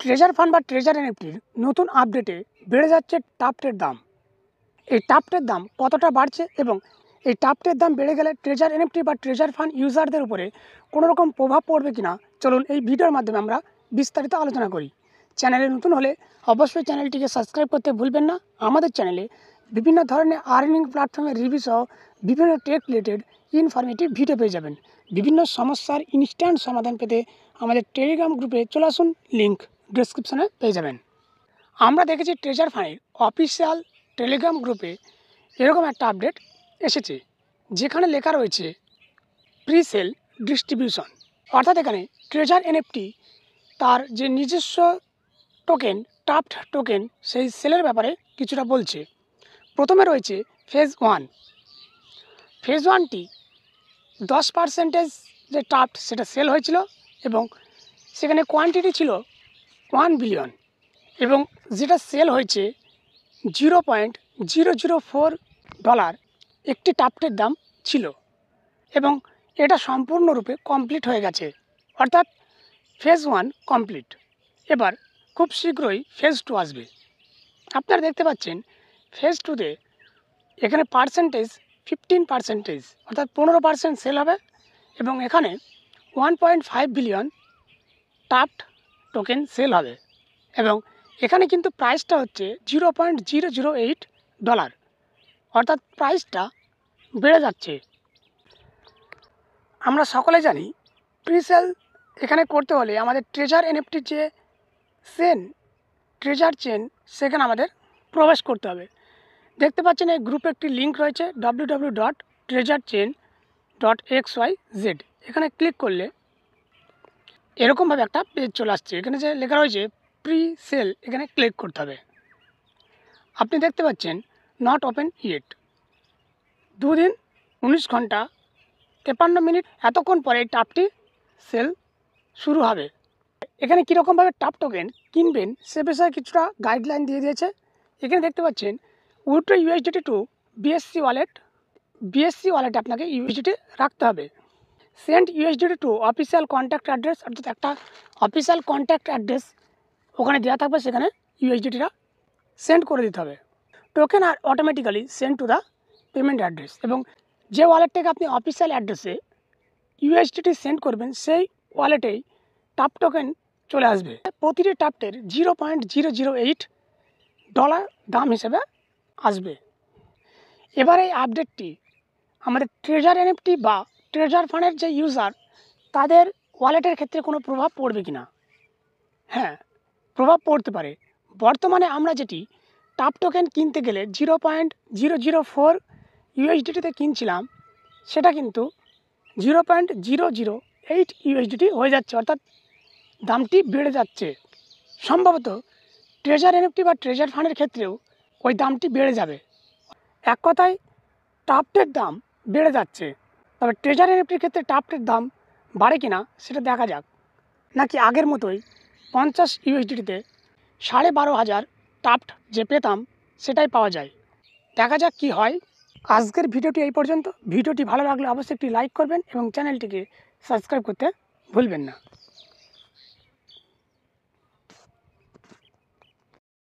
Treasure fund বা treasure এনএফটির নতুন আপডেটে বেড়ে যাচ্ছে টাপ্টের দাম। এই টাপ্টের দাম কতটা বাড়ছে এবং এই টাপ্টের দাম বেড়ে গেলে ট্রেজার এনএফটি বা ট্রেজার ফান্ড ইউজারদের উপরে কোনো রকম প্রভাব পড়বে কিনা, চলুন এই ভিডিওর মাধ্যমে আমরা বিস্তারিত আলোচনা করি। চ্যানেলে নতুন হলে অবশ্যই চ্যানেলটিকে সাবস্ক্রাইব করতে ভুলবেন না। আমাদের চ্যানেলে বিভিন্ন ধরনের আর্নিং প্ল্যাটফর্মের রিভিউ সহ বিভিন্ন টেক রিলেটেড ইনফরমেটিভ ভিডিও পেয়ে যাবেন। বিভিন্ন সমস্যার ইনস্ট্যান্ট সমাধান পেতে আমাদের টেলিগ্রাম গ্রুপে চলে আসুন, লিঙ্ক ডেসক্রিপশনে পেয়ে যাবেন। আমরা দেখেছি ট্রেজার ফান্ডের অফিসিয়াল টেলিগ্রাম গ্রুপে এরকম একটা আপডেট এসেছে, যেখানে লেখা রয়েছে প্রি সেল ডিস্ট্রিবিউশন। অর্থাৎ এখানে ট্রেজার এনএফটি তার যে নিজস্ব টোকেন টাপ্ট টোকেন সেই সেলের ব্যাপারে কিছুটা বলছে। প্রথমে রয়েছে ফেজ 1। ফেজ 1টি 10% যে টাপ্ট সেটা সেল হয়েছিল এবং সেখানে কোয়ান্টিটি ছিল 1 বিলিয়ন এবং যেটা সেল হয়েছে $0.004 একটি টাপ্টের দাম ছিল এবং এটা সম্পূর্ণরূপে কমপ্লিট হয়ে গেছে। অর্থাৎ ফেজ 1 কমপ্লিট। এবার খুব শীঘ্রই ফেজ 2 আসবে। আপনারা দেখতে পাচ্ছেন ফেজ 2তে এখানে পার্সেন্টেজ 15%, অর্থাৎ 15% সেল হবে এবং এখানে 1.5 বিলিয়ন টাপ্ট টোকেন সেল হবে এবং এখানে কিন্তু প্রাইসটা হচ্ছে $0.008, অর্থাৎ প্রাইসটা বেড়ে যাচ্ছে। আমরা সকলে জানি প্রিসেল এখানে করতে হলে আমাদের ট্রেজার এনএফটির যে ট্রেজার চেন সেখানে আমাদের প্রবেশ করতে হবে। দেখতে পাচ্ছেন এই গ্রুপে একটি লিঙ্ক রয়েছে www.treasurechain.xyz। এখানে ক্লিক করলে এরকমভাবে একটা পেজ চলে আসছে। এখানে যে লেখা রয়েছে প্রি সেল, এখানে ক্লিক করতে হবে। আপনি দেখতে পাচ্ছেন নট ওপেন ইয়েট। 2 দিন 19 ঘন্টা 53 মিনিট এতক্ষণ পরে এই টাপটি সেল শুরু হবে। এখানে কীরকমভাবে টাপ টোকেন কিনবেন সে বিষয়ে কিছুটা গাইডলাইন দিয়ে দিয়েছে। এখানে দেখতে পাচ্ছেন উইথড্র ইউএসডিটি টু বিএসসি ওয়ালেটে আপনাকে ইউএসডিটি রাখতে হবে। Send USDT to official contact address, অর্থাৎ একটা অফিসিয়াল কন্ট্যাক্ট অ্যাড্রেস ওখানে দেওয়া থাকবে, সেখানে ইউএসডিটিটা সেন্ড করে দিতে হবে। টোকেন আর automatically send to the payment address, এবং যে ওয়ালেট থেকে আপনি অফিসিয়াল অ্যাড্রেসে ইউএসডিটি সেন্ড করবেন সেই ওয়ালেটেই টাপ টোকেন চলে আসবে। প্রতিটি টাপ্টের $0.008 দাম হিসেবে আসবে। এবার এই আপডেটটি আমাদের ট্রেজার এনএফটি বা ট্রেজার ফান্ডের যে ইউজার তাদের ওয়ালেটের ক্ষেত্রে কোনো প্রভাব পড়বে কিনা? হ্যাঁ, প্রভাব পড়তে পারে। বর্তমানে আমরা যেটি টাপ টোকেন কিনতে গেলে 0.004 ইউএসডিটিতে কিনছিলাম, সেটা কিন্তু 0.008 ইউএসডিটি হয়ে যাচ্ছে, অর্থাৎ দামটি বেড়ে যাচ্ছে। সম্ভবত ট্রেজার এনএফটি বা ট্রেজার ফান্ডের ক্ষেত্রেও ওই দামটি বেড়ে যাবে। এক কথায় টাপ্টের দাম বেড়ে যাচ্ছে। তবে ট্রেজার এনএফটির ক্ষেত্রে টাপ্টের দাম বাড়ে কিনা সেটা দেখা যাক, নাকি আগের মতোই 50 ইউএসডিটিতে 12,500 টাপ্ট যে পেতাম সেটাই পাওয়া যায়। দেখা যাক কি হয়। আজকের ভিডিওটি এই পর্যন্ত। ভিডিওটি ভালো লাগলে অবশ্যই একটি লাইক করবেন এবং চ্যানেলটিকে সাবস্ক্রাইব করতে ভুলবেন না।